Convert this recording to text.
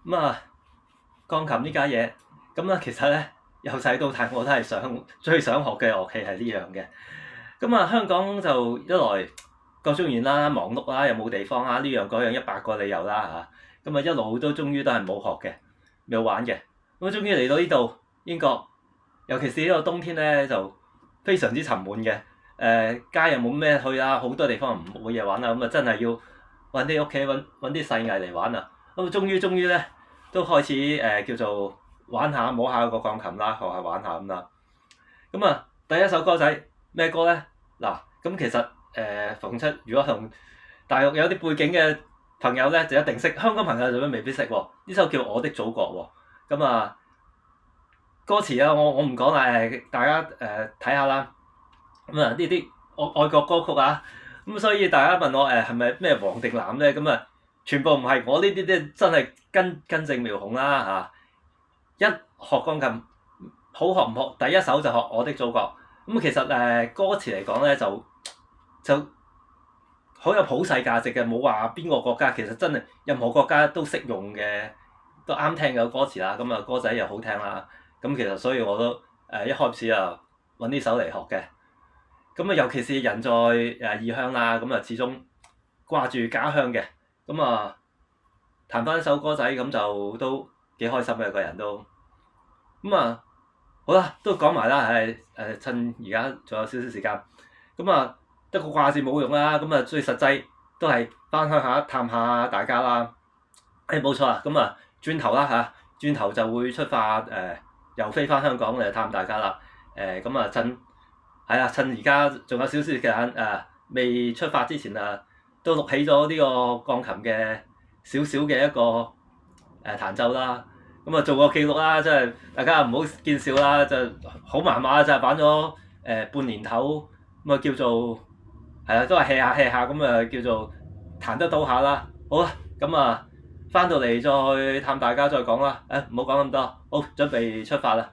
咁啊，鋼琴呢家嘢，咁咧其實咧由細到大我都係最想學嘅樂器係呢樣嘅。咁啊，香港就一來各種原因啦，忙碌啦，又冇地方啊，呢樣嗰樣100個理由啦嚇。咁啊一路都終於都係冇學嘅，冇玩嘅。咁終於嚟到呢度英國，尤其是呢個冬天咧就非常之沉悶嘅。街又冇咩去啦，好多地方冇嘢玩啦，咁啊真係要揾啲屋企揾啲細藝嚟玩啊！咁終於咧都開始叫做玩下摸下個鋼琴啦，學下玩下咁啦。咁啊第一首歌仔咩歌咧？嗱咁其實逢七如果同大陸有啲背景嘅朋友咧就一定識，香港朋友就未必識喎。呢首叫《我的祖國》喎。咁啊歌詞啊我唔講啦，大家睇下啦。咁啊呢啲愛國歌曲啊，咁所以大家問我係咪咩黃定藍咧？咁啊全部唔係，我呢啲啲真係根正苗紅啦嚇。一學鋼琴好學唔學，第一首就學《我的祖國》。咁其實歌詞嚟講咧就好有普世價值嘅，冇話邊個國家，其實真係任何國家都適用嘅，都啱聽嘅歌詞啦。咁啊歌仔又好聽啦。咁其實所以我都一開始啊揾呢首嚟學嘅。咁啊，尤其是人在異鄉啦，咁啊始終掛住家鄉嘅，咁啊彈翻一首歌仔咁就都幾開心嘅，個人都。咁啊好啦，都講埋啦，趁而家仲有少少時間，咁啊得個掛字冇用啦，咁啊最實際都係翻鄉下探下大家啦。冇錯啊，咁啊轉頭啦嚇，轉頭就會出發又飛翻香港嚟探大家啦。咁啊趁而家仲有少少時間未出發之前都錄起咗呢個鋼琴嘅少少嘅一個彈奏啦。咁啊做個記錄啦，即係大家唔好見笑啦，就好麻麻就係玩咗半年頭，咁啊叫做都係 hea 下咁啊叫做彈得到下啦。好啦，咁啊翻到嚟再探大家再講啦。唔好講咁多，好準備出發啦。